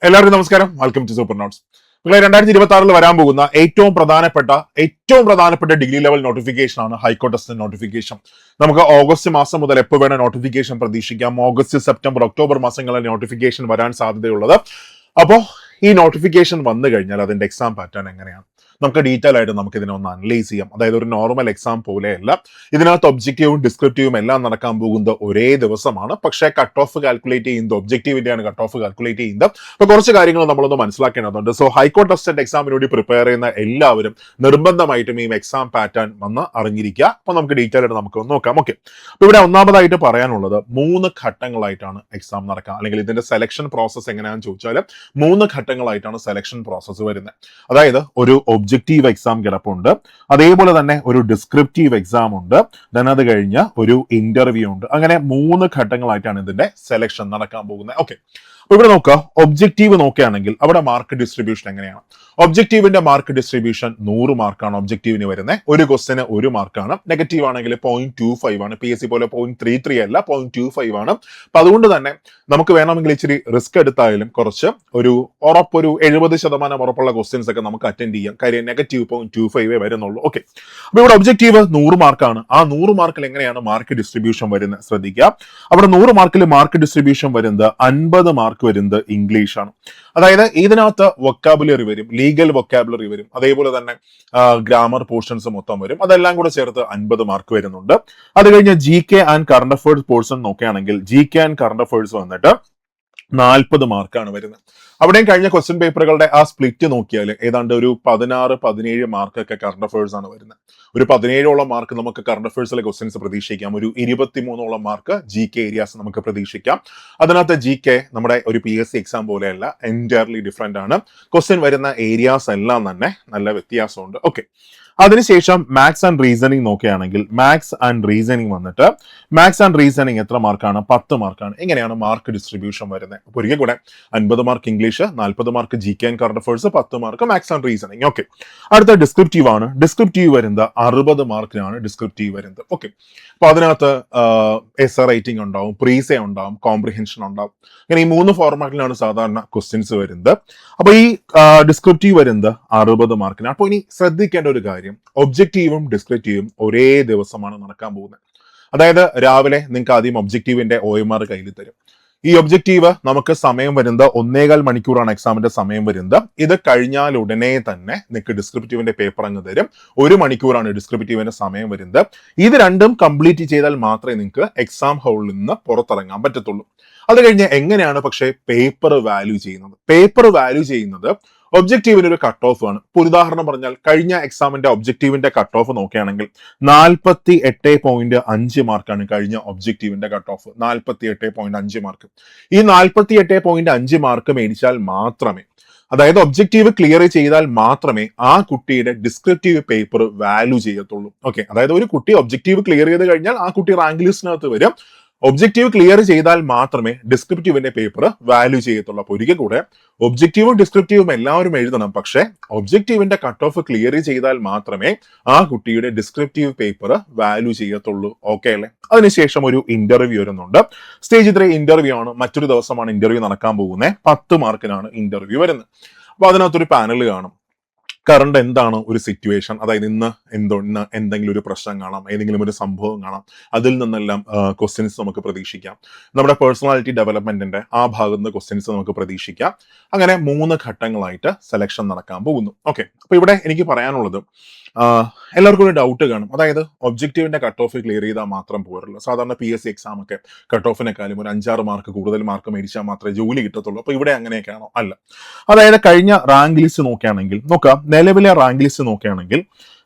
എല്ലാവർക്കും നമസ്കാരം. Welcome to super notes. നിങ്ങളെ 2026 വരാൻ പോകുന്ന ഏറ്റവും പ്രധാനപ്പെട്ട ഡിഗ്രി ലെവൽ നോട്ടിഫിക്കേഷൻ ആണ് ഹൈക്കോർട്ട് അസിസ്റ്റന്റ് നോട്ടിഫിക്കേഷൻ. നമുക്ക് ഓഗസ്റ്റ് മാസം മുതൽ എപ്പോൾ വേണം നോട്ടിഫിക്കേഷൻ പ്രതീക്ഷിക്കാം. ഓഗസ്റ്റ്, സെപ്റ്റംബർ, ഒക്ടോബർ മാസങ്ങളിൽ നോട്ടിഫിക്കേഷൻ വരാൻ സാധ്യതയുള്ളത്. അപ്പോൾ ഈ നോട്ടിഫിക്കേഷൻ വന്നു കഴിഞ്ഞാൽ അതിന്റെ എക്സാം പാറ്റേൺ എങ്ങനെയാണ് നമുക്ക് ഡീറ്റെയിൽ ആയിട്ട് നമുക്ക് ഇതിനെ ഒന്ന് അനലൈസ് ചെയ്യാം. അതായത് ഒരു നോർമൽ എക്സാം പോലെയല്ല, ഇതിനകത്ത് ഒബ്ജക്റ്റീവും ഡിസ്ക്രിപ്റ്റീവും എല്ലാം നടക്കാൻ പോകുന്നത് ഒരേ ദിവസമാണ്. പക്ഷേ കട്ട് ഓഫ് കാൽക്കുലേറ്റ് ചെയ്യുന്നത് ഒബ്ജക്റ്റീവിന്റെയാണ് കട്ട് ഓഫ് കാൽക്കുലേറ്റ് ചെയ്യുന്നത്. അപ്പൊ കുറച്ച് കാര്യങ്ങൾ നമ്മളൊന്ന് മനസ്സിലാക്കേണ്ടതുണ്ട്. സോ ഹൈക്കോർട്ട് അസിസ്റ്റന്റ് എക്സാമിന് വേണ്ടി പ്രിപ്പയർ ചെയ്യുന്ന എല്ലാവരും നിർബന്ധമായിട്ടും ഈ എക്സാം പാറ്റേൺ വന്ന് അറിഞ്ഞിരിക്കുക. അപ്പൊ നമുക്ക് ഡീറ്റെയിൽ ആയിട്ട് നമുക്ക് നോക്കാം. ഓക്കെ, അപ്പൊ ഇവിടെ ഒന്നാമതായിട്ട് പറയാനുള്ളത് 3 ഘട്ടങ്ങളായിട്ടാണ് എക്സാം നടക്കുക, അല്ലെങ്കിൽ ഇതിന്റെ സെലക്ഷൻ പ്രോസസ് എങ്ങനെയാണെന്ന് ചോദിച്ചാൽ 3 ഘട്ടങ്ങളായിട്ടാണ് സെലക്ഷൻ പ്രോസസ്സ് വരുന്നത്. അതായത് ഒരു ഒബ്ജക്റ്റീവ് എക്സാം കിടപ്പുണ്ട്, അതേപോലെ തന്നെ ഒരു ഡിസ്ക്രിപ്റ്റീവ് എക്സാം ഉണ്ട്, ദെൻ അത് കഴിഞ്ഞ് ഒരു ഇന്റർവ്യൂ ഉണ്ട്. അങ്ങനെ 3 ഘട്ടങ്ങളായിട്ടാണ് ഇതിന്റെ സെലക്ഷൻ നടക്കാൻ പോകുന്നത്. ഓക്കെ, അപ്പൊ ഇവിടെ നോക്കുക, ഒബ്ജക്റ്റീവ് നോക്കുകയാണെങ്കിൽ അവിടെ മാർക്ക് ഡിസ്ട്രിബ്യൂഷൻ എങ്ങനെയാണ്? ഒബ്ജക്റ്റീവിന്റെ മാർക്ക് ഡിസ്ട്രിബ്യൂഷൻ 100 മാർക്കാണ് ഒബ്ജക്റ്റീവിന് വരുന്നത്. ഒരു ക്വസ്റ്റിന് 1 മാർക്കാണ്. നെഗറ്റീവ് ആണെങ്കിൽ 0.25 ആണ്. PSC പോലെ 0.33 അല്ല, 0.25 ആണ്. അപ്പൊ അതുകൊണ്ട് തന്നെ നമുക്ക് വേണമെങ്കിൽ ഇച്ചിരി റിസ്ക് എടുത്തായാലും കുറച്ച് ഒരു 70% ഉറപ്പുള്ള ക്വസ്റ്റ്യൻസ് ഒക്കെ നമുക്ക് അറ്റൻഡ് ചെയ്യാം. കാര്യം നെഗറ്റീവ് 0.25 വരുന്നുള്ളൂ. ഓക്കെ, അപ്പൊ ഇവിടെ ഒബ്ജക്റ്റീവ് 100 മാർക്കാണ്. ആ 100 മാർക്കിൽ എങ്ങനെയാണ് മാർക്ക് ഡിസ്ട്രിബ്യൂഷൻ വരുന്നത് ശ്രദ്ധിക്കുക. അവിടെ 100 മാർക്കിൽ മാർക്ക് ഡിസ്ട്രിബ്യൂഷൻ വരുന്നത് 50 മാർക്ക് വരുന്നത് ഇംഗ്ലീഷ് ആണ്. അതായത് ഇതിനകത്ത് വൊക്കാബുലറി വരും, ലീഗൽ വൊക്കാബുലറി വരും, അതേപോലെ തന്നെ ഗ്രാമർ പോർഷൻസ് മൊത്തം വരും. അതെല്ലാം കൂടെ ചേർത്ത് 50 മാർക്ക് വരുന്നുണ്ട്. അത് കഴിഞ്ഞ് GK and current affairs portion നോക്കുകയാണെങ്കിൽ GK ആൻഡ് കറണ്ട് അഫയേഴ്സ് വന്നിട്ട് 40 മാർക്കാണ് വരുന്നത്. അവിടെയും കഴിഞ്ഞ ക്വസ്റ്റ്യൻ പേപ്പറുകളുടെ ആ സ്പ്ലിറ്റ് നോക്കിയാൽ ഏതാണ്ട് ഒരു 16-17 മാർക്കൊക്കെ കറണ്ട് അഫയേഴ്സ് ആണ് വരുന്നത്. ഒരു 17ഓളം മാർക്ക് നമുക്ക് കറണ്ട് അഫയേഴ്സിലെ ക്വസ്റ്റ്യൻസ് പ്രതീക്ഷിക്കാം. ഒരു 23ഓളം മാർക്ക് GK ഏരിയാസ് നമുക്ക് പ്രതീക്ഷിക്കാം. അതിനകത്ത് GK നമ്മുടെ ഒരു PSC എക്സാം പോലെയല്ല, എൻറ്റയർലി ഡിഫറെന്റ് ആണ്. ക്വസ്റ്റ്യൻ വരുന്ന ഏരിയാസ് എല്ലാം തന്നെ നല്ല വ്യത്യാസമുണ്ട്. ഓക്കെ, അതിനുശേഷം മാത്സ് ആൻഡ് റീസണിങ് നോക്കുകയാണെങ്കിൽ മാത്സ് ആൻഡ് റീസണിങ് വന്നിട്ട് മാത്സ് ആൻഡ് റീസണിങ് എത്ര മാർക്കാണ്? 10 മാർക്കാണ്. എങ്ങനെയാണ് മാർക്ക് ഡിസ്ട്രിബ്യൂഷൻ വരുന്നത്? അപ്പോൾ ഒരിക്കൽ കൂടെ 50 mark English, 40 mark GK and current affairs, 10 mark maths and reasoning. Okay, അടുത്ത ഡിസ്ക്രിപ്റ്റീവ് ആണ്. ഡിസ്ക്രിപ്റ്റീവ് വരുന്നത് 60 മാർക്കിനാണ് ഡിസ്ക്രിപ്റ്റീവ് വരുന്നത്. ഓക്കെ, അപ്പൊ അതിനകത്ത് എസ് റൈറ്റിംഗ് ഉണ്ടാവും, പ്രീസെ ഉണ്ടാവും, കോംപ്രിഹെൻഷൻ ഉണ്ടാവും. അങ്ങനെ ഈ 3 ഫോർമാറ്റിലാണ് സാധാരണ ക്വസ്റ്റ്യൻസ് വരുന്നത്. അപ്പൊ ഈ ഡിസ്ക്രിപ്റ്റീവ് വരുന്നത് 60 മാർക്കിനാണ്. അപ്പോൾ ഇനി ശ്രദ്ധിക്കേണ്ട ഒരു കാര്യം, ഒബ്ജക്റ്റീവും ഡിസ്ക്രിപ്റ്റീവും ഒരേ ദിവസമാണ് നടക്കാൻ പോകുന്നത്. അതായത് രാവിലെ നിങ്ങൾക്ക് ആദ്യം ഒബ്ജക്റ്റീവിന്റെ OMR കയ്യിൽ തരും. ഈ ഒബ്ജക്റ്റീവ് നമുക്ക് സമയം വരുന്നത് 1.25 മണിക്കൂറാണ് എക്സാമിന്റെ സമയം വരുന്നത്. ഇത് കഴിഞ്ഞാൽ ഉടനെ തന്നെ നിങ്ങൾക്ക് ഡിസ്ക്രിപ്റ്റീവിന്റെ പേപ്പർ അങ്ങ് തരും. 1 മണിക്കൂറാണ് ഡിസ്ക്രിപ്റ്റീവിന്റെ സമയം വരുന്നത്. ഇത് രണ്ടും കംപ്ലീറ്റ് ചെയ്താൽ മാത്രമേ നിങ്ങൾക്ക് എക്സാം ഹാളിൽ നിന്ന് പുറത്തിറങ്ങാൻ പറ്റത്തുള്ളൂ. അത് കഴിഞ്ഞ് എങ്ങനെയാണ് പക്ഷേ പേപ്പർ വാല്യൂ ചെയ്യുന്നത്? പേപ്പർ വാല്യൂ ചെയ്യുന്നത് ഒബ്ജക്റ്റീവിന് ഒരു കട്ട് ഓഫ് ആണ്. ഇപ്പോൾ ഉദാഹരണം പറഞ്ഞാൽ കഴിഞ്ഞ എക്സാമിന്റെ ഒബ്ജക്റ്റീവിന്റെ കട്ട് ഓഫ് നോക്കുകയാണെങ്കിൽ 48.5 മാർക്കാണ് കഴിഞ്ഞ ഒബ്ജക്റ്റീവിന്റെ കട്ട് ഓഫ്. 48.5 മാർക്ക്. ഈ 48.5 മാർക്ക് മേടിച്ചാൽ മാത്രമേ, അതായത് ഒബ്ജക്റ്റീവ് ക്ലിയർ ചെയ്താൽ മാത്രമേ ആ കുട്ടിയുടെ ഡിസ്ക്രിപ്റ്റീവ് പേപ്പർ വാല്യൂ ചെയ്യത്തുള്ളൂ. ഓക്കെ, അതായത് ഒരു കുട്ടി ഒബ്ജക്റ്റീവ് ക്ലിയർ ചെയ്ത് കഴിഞ്ഞാൽ ആ കുട്ടി റാങ്ക് ലിസ്റ്റിനകത്ത് വരും. ഒബ്ജക്റ്റീവ് ക്ലിയർ ചെയ്താൽ മാത്രമേ ഡിസ്ക്രിപ്റ്റീവിന്റെ പേപ്പർ വാല്യൂ ചെയ്യത്തുള്ളൂ. അപ്പോൾ ഒരിക്കൽ കൂടെ ഒബ്ജക്റ്റീവും ഡിസ്ക്രിപ്റ്റീവും എല്ലാവരും എഴുതണം. പക്ഷേ ഒബ്ജക്റ്റീവിന്റെ കട്ട് ഓഫ് ക്ലിയർ ചെയ്താൽ മാത്രമേ ആ കുട്ടിയുടെ ഡിസ്ക്രിപ്റ്റീവ് പേപ്പർ വാല്യൂ ചെയ്യത്തുള്ളൂ. ഓക്കെ അല്ലേ? അതിനുശേഷം ഒരു ഇന്റർവ്യൂ വരുന്നുണ്ട്. സ്റ്റേജ് 3 ഇന്റർവ്യൂ ആണ്. മറ്റൊരു ദിവസമാണ് ഇന്റർവ്യൂ നടക്കാൻ പോകുന്നത്. 10 മാർക്കിനാണ് ഇന്റർവ്യൂ വരുന്നത്. അപ്പൊ അതിനകത്തൊരു പാനൽ കാണും. കറണ്ട് എന്താണ് ഒരു സിറ്റുവേഷൻ, അതായത് ഇന്ന് എന്തെങ്കിലും ഒരു പ്രശ്നം കാണാം, ഏതെങ്കിലും ഒരു സംഭവം കാണാം, അതിൽ നിന്നെല്ലാം ക്വസ്റ്റ്യൻസ് നമുക്ക് പ്രതീക്ഷിക്കാം. നമ്മുടെ പേഴ്സണാലിറ്റി ഡെവലപ്മെന്റിന്റെ ആ ഭാഗത്ത് നിന്ന് ക്വസ്റ്റ്യൻസ് നമുക്ക് പ്രതീക്ഷിക്കാം. അങ്ങനെ 3 ഘട്ടങ്ങളായിട്ട് സെലക്ഷൻ നടക്കാൻ പോകുന്നു. ഓക്കെ, അപ്പൊ ഇവിടെ എനിക്ക് പറയാനുള്ളത്, എല്ലാവർക്കും ഒരു ഡൗട്ട് കാണും. അതായത് ഒബ്ജക്റ്റീവിന്റെ കട്ട് ഓഫ് ക്ലിയർ ചെയ്താൽ മാത്രം പോരല്ലോ. സാധാരണ PSC എക്സാം ഒക്കെ കട്ട് ഓഫിനെക്കാളും ഒരു 5-6 മാർക്ക് കൂടുതൽ മാർക്ക് മേടിച്ചാൽ മാത്രമേ ജോലി കിട്ടത്തുള്ളൂ. അപ്പൊ ഇവിടെ അങ്ങനെയൊക്കെയാണോ? അല്ല. അതായത് കഴിഞ്ഞ റാങ്ക് ലിസ്റ്റ് നോക്കുകയാണെങ്കിൽ നോക്കാം, നിലവിലെ റാങ്ക് ലിസ്റ്റ് നോക്കുകയാണെങ്കിൽ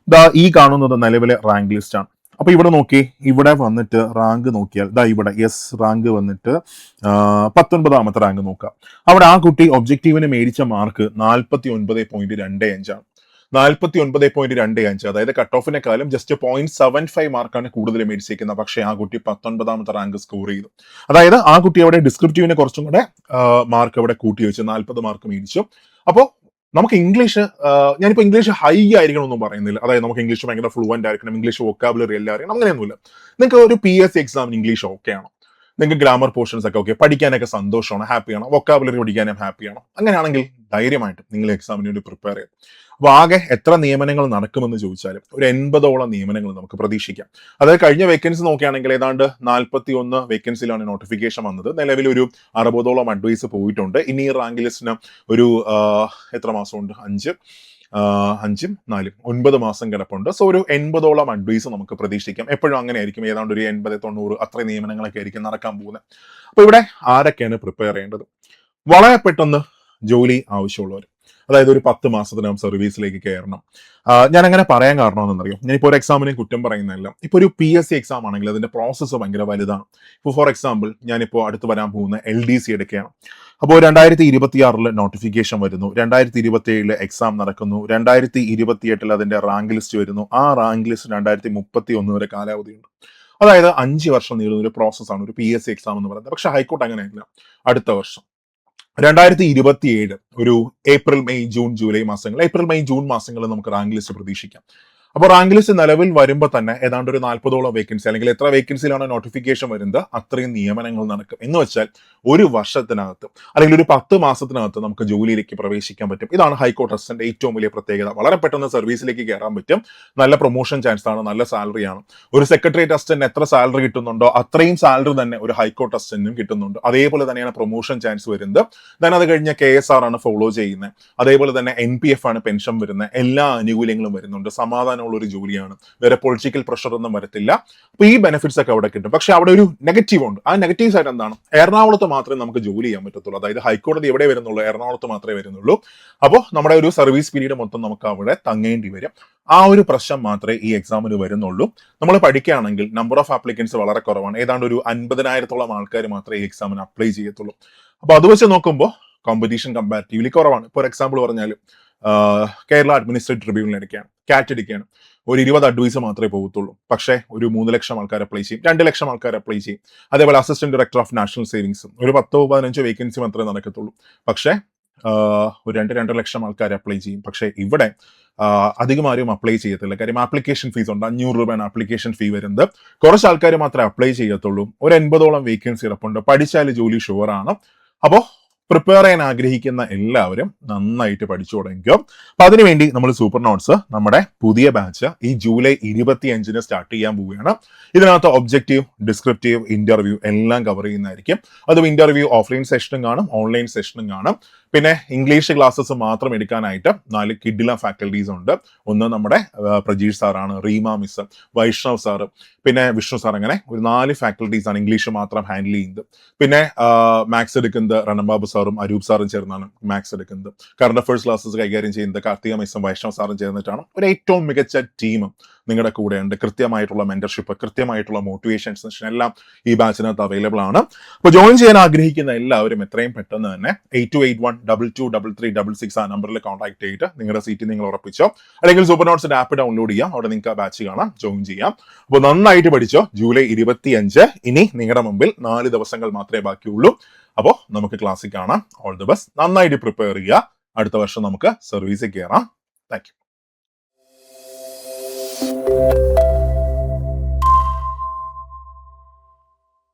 ഈ കാണുന്നത് നിലവിലെ റാങ്ക് ലിസ്റ്റ് ആണ്. അപ്പൊ ഇവിടെ നോക്കി, ഇവിടെ വന്നിട്ട് റാങ്ക് നോക്കിയാൽ ഇവിടെ റാങ്ക് വന്നിട്ട് 19ാമത്തെ റാങ്ക് നോക്കാം. അവിടെ ആ കുട്ടി ഒബ്ജക്റ്റീവിന് മേടിച്ച മാർക്ക് 49.25 ആണ്. 49.25, അതായത് കട്ട് ഓഫിനെക്കാളും ജസ്റ്റ് 0.75 മാർക്കാണ് കൂടുതൽ മേടിച്ചേക്കുന്നത്. പക്ഷേ ആ കുട്ടി 19ാമത്തെ റാങ്ക് സ്കോർ ചെയ്തു. അതായത് ആ കുട്ടി അവിടെ ഡിസ്ക്രിപ്റ്റീവിനെ കുറച്ചും കൂടെ മാർക്ക് അവിടെ കൂട്ടി വെച്ച് 40 മാർക്ക് മേടിച്ചു. അപ്പോൾ നമുക്ക് ഇംഗ്ലീഷ്, ഞാനിപ്പോൾ ഇംഗ്ലീഷ് ഹൈ ആയിരിക്കണം ഒന്നും പറയുന്നില്ല. അതായത് നമുക്ക് ഇംഗ്ലീഷ് ഭയങ്കര ഫ്ലുവന്റ് ആയിരിക്കണം, ഇംഗ്ലീഷ് വൊക്കാബുലറി എല്ലാം അറിയണം, അങ്ങനെയൊന്നുമില്ല. നിങ്ങൾക്ക് ഒരു PSC എക്സാമിന് ഇംഗ്ലീഷ് ഓക്കെ ആണോ? നിങ്ങൾക്ക് ഗ്രാമർ പോർഷൻസ് ഒക്കെ ഓക്കെ, പഠിക്കാനൊക്കെ സന്തോഷമാണ്, ഹാപ്പിയാണ്, വൊക്കാബുലറി പഠിക്കാനും ഹാപ്പിയാണ്, അങ്ങനെയാണെങ്കിൽ ധൈര്യമായിട്ട് നിങ്ങൾ എക്സാമിന് വേണ്ടി പ്രിപ്പയർ ചെയ്യും. അപ്പൊ ആകെ എത്ര നിയമനങ്ങൾ നടക്കുമെന്ന് ചോദിച്ചാലും ഒരു 80ഓളം നിയമനങ്ങൾ നമുക്ക് പ്രതീക്ഷിക്കാം. അതായത് കഴിഞ്ഞ വേക്കൻസി നോക്കുകയാണെങ്കിൽ ഏതാണ്ട് 41 വേക്കൻസിയിലാണ് നോട്ടിഫിക്കേഷൻ വന്നത്. നിലവിൽ ഒരു 60ഓളം അഡ്വൈസ് പോയിട്ടുണ്ട്. ഇനി റാങ്ക് ലിസ്റ്റിന് ഒരു എത്ര മാസമുണ്ട്, 5ഉം 4ഉം 9 മാസം കിടപ്പുണ്ട്. സോ ഒരു 80ഓളം അഡ്വൈസ് നമുക്ക് പ്രതീക്ഷിക്കാം. എപ്പോഴും അങ്ങനെ ആയിരിക്കും, ഏതാണ്ട് ഒരു 80-90 അത്രയും നിയമനങ്ങളൊക്കെ ആയിരിക്കും നടക്കാൻ പോകുന്നത്. അപ്പൊ ഇവിടെ ആരൊക്കെയാണ് പ്രിപ്പയർ ചെയ്യേണ്ടത്? വളരെ പെട്ടെന്ന് ജോലി ആവശ്യമുള്ളവർ, അതായത് ഒരു 10 മാസത്തിനകം സർവീസിലേക്ക് കയറണം. ഞാൻ അങ്ങനെ പറയാൻ കാരണം എന്നറിയോ, ഞാനിപ്പോൾ ഒരു എക്സാമിനെ കുറ്റം പറയുന്നതല്ല. ഇപ്പോൾ ഒരു PSC എക്സാം ആണെങ്കിൽ അതിന്റെ പ്രോസസ്സ് ഭയങ്കര വലുതാണ്. ഇപ്പോൾ ഫോർ എക്സാമ്പിൾ ഞാനിപ്പോൾ അടുത്ത് വരാൻ പോകുന്ന LDC എടുക്കുകയാണ്. അപ്പോൾ 2026 നോട്ടിഫിക്കേഷൻ വരുന്നു, 2027 എക്സാം നടക്കുന്നു, 2028 അതിന്റെ റാങ്ക് ലിസ്റ്റ് വരുന്നു. ആ റാങ്ക് ലിസ്റ്റ് 2031 വരെ കാലാവധിയുണ്ട്. അതായത് 5 വർഷം നീളുന്ന ഒരു പ്രോസസ്സാണ് ഒരു PSC എക്സാം എന്ന് പറയുന്നത്. പക്ഷെ ഹൈക്കോർട്ട് അങ്ങനെയല്ല. അടുത്ത വർഷം 2027 ഒരു ഏപ്രിൽ മെയ് ജൂൺ ജൂലൈ മാസങ്ങൾ, ഏപ്രിൽ മെയ് ജൂൺ മാസങ്ങളിൽ നമുക്ക് റാങ്ക് ലിസ്റ്റ് പ്രതീക്ഷിക്കാം. അപ്പോൾ റാങ്ക് ലിസ്റ്റ് നിലവിൽ വരുമ്പോൾ തന്നെ ഏതാണ്ട് ഒരു 40ഓളം വേക്കൻസി, അല്ലെങ്കിൽ എത്ര വേക്കൻസിയിലാണ് നോട്ടിഫിക്കേഷൻ വരുന്നത് അത്രയും നിയമനങ്ങൾ നടക്കും. എന്ന് വെച്ചാൽ ഒരു വർഷത്തിനകത്ത് അല്ലെങ്കിൽ ഒരു 10 മാസത്തിനകത്ത് നമുക്ക് ജോലിയിലേക്ക് പ്രവേശിക്കാൻ പറ്റും. ഇതാണ് ഹൈക്കോർട്ട് അസിസ്റ്റന്റ് ഏറ്റവും വലിയ പ്രത്യേകത. വളരെ പെട്ടെന്ന് സർവീസിലേക്ക് കയറാൻ പറ്റും. നല്ല പ്രൊമോഷൻ ചാൻസ് ആണ്, നല്ല സാലറിയാണ്. ഒരു സെക്രട്ടേറിയറ്റ് അസിസ്റ്റന്റ് എത്ര സാലറി കിട്ടുന്നുണ്ടോ അത്രയും സാലറി തന്നെ ഒരു ഹൈക്കോർട്ട് അസിസ്റ്റന്റിനും കിട്ടുന്നുണ്ട്. അതേപോലെ തന്നെയാണ് പ്രൊമോഷൻ ചാൻസ് വരുന്നത്. then അത് കഴിഞ്ഞ KSR ആണ് ഫോളോ ചെയ്യുന്നത്. അതേപോലെ തന്നെ NPF ആണ് പെൻഷൻ വരുന്നത്. എല്ലാ ആനുകൂല്യങ്ങളും വരുന്നുണ്ട്. സമാധാനമുള്ള ഒരു ജോലിയാണ്. വേറെ പൊളിറ്റിക്കൽ പ്രഷർ ഒന്നും വരത്തില്ല. അപ്പൊ ഈ ബെനിഫിറ്റ്സ് ഒക്കെ അവിടെ കിട്ടും. പക്ഷെ അവിടെ ഒരു നെഗറ്റീവ് ഉണ്ട്. ആ നെഗറ്റീവ് സൈഡ് എന്താണ്? എറണാകുളത്ത് മാത്രമേ നമുക്ക് ജോലി ചെയ്യാൻ പറ്റത്തുള്ളൂ. അതായത് ഹൈക്കോടതി എവിടെ വരുന്നുള്ളൂ? എറണാകുളത്ത് മാത്രമേ വരുന്നുള്ളൂ. അപ്പോൾ നമ്മുടെ ഒരു സർവീസ് പീരീഡ് മൊത്തം നമുക്ക് അവിടെ തങ്ങേണ്ടി വരും. ആ ഒരു പ്രശ്നം മാത്രമേ ഈ എക്സാമിന് വരുന്നുള്ളൂ. നമ്മൾ പഠിക്കുകയാണെങ്കിൽ നമ്പർ ഓഫ് ആപ്ലിക്കൻസ് വളരെ കുറവാണ്. ഏതാണ്ട് ഒരു 50,000-ഓളം ആൾക്കാർ മാത്രമേ ഈ എക്സാമിന് അപ്ലൈ ചെയ്യത്തുള്ളൂ. അപ്പൊ അത് വെച്ച് നോക്കുമ്പോൾ കോമ്പറ്റീഷൻ കമ്പാരിറ്റീവ്ലി കുറവാണ്. ഫോർ എക്സാമ്പിൾ പറഞ്ഞാൽ കേരള അഡ്മിനിസ്ട്രേറ്റീവ് ട്രിബ്യൂണൽ എടുക്കുകയാണ്, കാറ്റ് എടുക്കുകയാണ്, ഒരു 20 അഡ്വൈസ് മാത്രമേ പോകത്തുള്ളൂ. പക്ഷേ ഒരു 3 ലക്ഷം ആൾക്കാർ അപ്ലൈ ചെയ്യും, 2 ലക്ഷം ആൾക്കാർ അപ്ലൈ ചെയ്യും. അതേപോലെ assistant director of national savings ഒരു 10-15 വേക്കൻസി മാത്രമേ നടക്കത്തുള്ളൂ. പക്ഷേ ഒരു 2 ലക്ഷം ആൾക്കാർ അപ്ലൈ ചെയ്യും. പക്ഷേ ഇവിടെ അധികം ആരും അപ്ലൈ ചെയ്യത്തില്ല. കാര്യം ആപ്ലിക്കേഷൻ ഫീസ് ഉണ്ട്. 500 രൂപയാണ് ആപ്ലിക്കേഷൻ ഫീ വരുന്നത്. കുറച്ച് ആൾക്കാർ മാത്രമേ അപ്ലൈ ചെയ്യത്തുള്ളൂ. ഒരു 80ഓളം വേക്കൻസി ഇറപ്പുണ്ട്. പഠിച്ചാൽ ജോലി ഷുവറാണ്. അപ്പോൾ പ്രിപ്പയർ ചെയ്യാൻ ആഗ്രഹിക്കുന്ന എല്ലാവരും നന്നായിട്ട് പഠിച്ചു തുടങ്ങിക്കും. അപ്പൊ അതിനുവേണ്ടി നമ്മൾ സൂപ്പർ നോട്ട്സ് നമ്മുടെ പുതിയ ബാച്ച് ഈ ജൂലൈ 25-ന് സ്റ്റാർട്ട് ചെയ്യാൻ പോവുകയാണ്. ഇതിനകത്ത് ഒബ്ജക്റ്റീവ്, ഡിസ്ക്രിപ്റ്റീവ്, ഇന്റർവ്യൂ എല്ലാം കവർ ചെയ്യുന്നതായിരിക്കും. അതും ഇന്റർവ്യൂ ഓഫ്ലൈൻ സെഷനും കാണും, ഓൺലൈൻ സെഷനും കാണും. പിന്നെ ഇംഗ്ലീഷ് ക്ലാസ്സസ് മാത്രം എടുക്കാനായിട്ട് 4 കിഡില ഫാക്കൽറ്റീസ് ഉണ്ട്. ഒന്ന് നമ്മുടെ പ്രജീഷ് സാറാണ്, റീമ മിസ്, വൈഷ്ണവ് സാറ്, പിന്നെ വിഷ്ണു സാർ. അങ്ങനെ ഒരു 4 ഫാക്കൽറ്റീസ് ആണ് ഇംഗ്ലീഷ് മാത്രം ഹാൻഡിൽ ചെയ്യുന്നത്. പിന്നെ മാത്സ് എടുക്കുന്നത് റണംബാബു സാറും അരൂപ് സാറും ചേർന്നാണ് മാത്സ് എടുക്കുന്നത്. കറണ്ട് അഫയേഴ്സ് ക്ലാസ്സസ് കൈകാര്യം ചെയ്യുന്നത് കാർത്തിക മിസ്സും വൈഷ്ണവ് സാറും ചേർന്നിട്ടാണ്. ഒരു ഏറ്റവും മികച്ച ടീം നിങ്ങളുടെ കൂടെയുണ്ട്. കൃത്യമായിട്ടുള്ള മെന്റർഷിപ്പ്, കൃത്യമായിട്ടുള്ള മോട്ടിവേഷൻ സെഷൻ എല്ലാം ഈ ബാച്ചിനകത്ത് അവൈലബിൾ ആണ്. അപ്പോൾ ജോയിൻ ചെയ്യാൻ ആഗ്രഹിക്കുന്ന എല്ലാവരും എത്രയും പെട്ടെന്ന് തന്നെ 8281223366 ആ നമ്പറിൽ കോൺടാക്ട് ചെയ്തിട്ട് നിങ്ങളുടെ സീറ്റ് നിങ്ങൾ ഉറപ്പിച്ചോ. അല്ലെങ്കിൽ സൂപ്പർ നോട്ട്സിന്റെ ആപ്പ് ഡൗൺലോഡ് ചെയ്യാം. അവിടെ നിങ്ങൾക്ക് ആ ബാച്ച് കാണാം, ജോയിൻ ചെയ്യാം. അപ്പോൾ നന്നായിട്ട് പഠിച്ചോ. ജൂലൈ 25 ഇനി നിങ്ങളുടെ മുമ്പിൽ 4 ദിവസങ്ങൾ മാത്രമേ ബാക്കിയുള്ളൂ. അപ്പോൾ നമുക്ക് ക്ലാസ്സിൽ കാണാം. All the best. നന്നായിട്ട് പ്രിപ്പയർ ചെയ്യുക. അടുത്ത വർഷം നമുക്ക് സർവീസിൽ കയറാം. Thank you.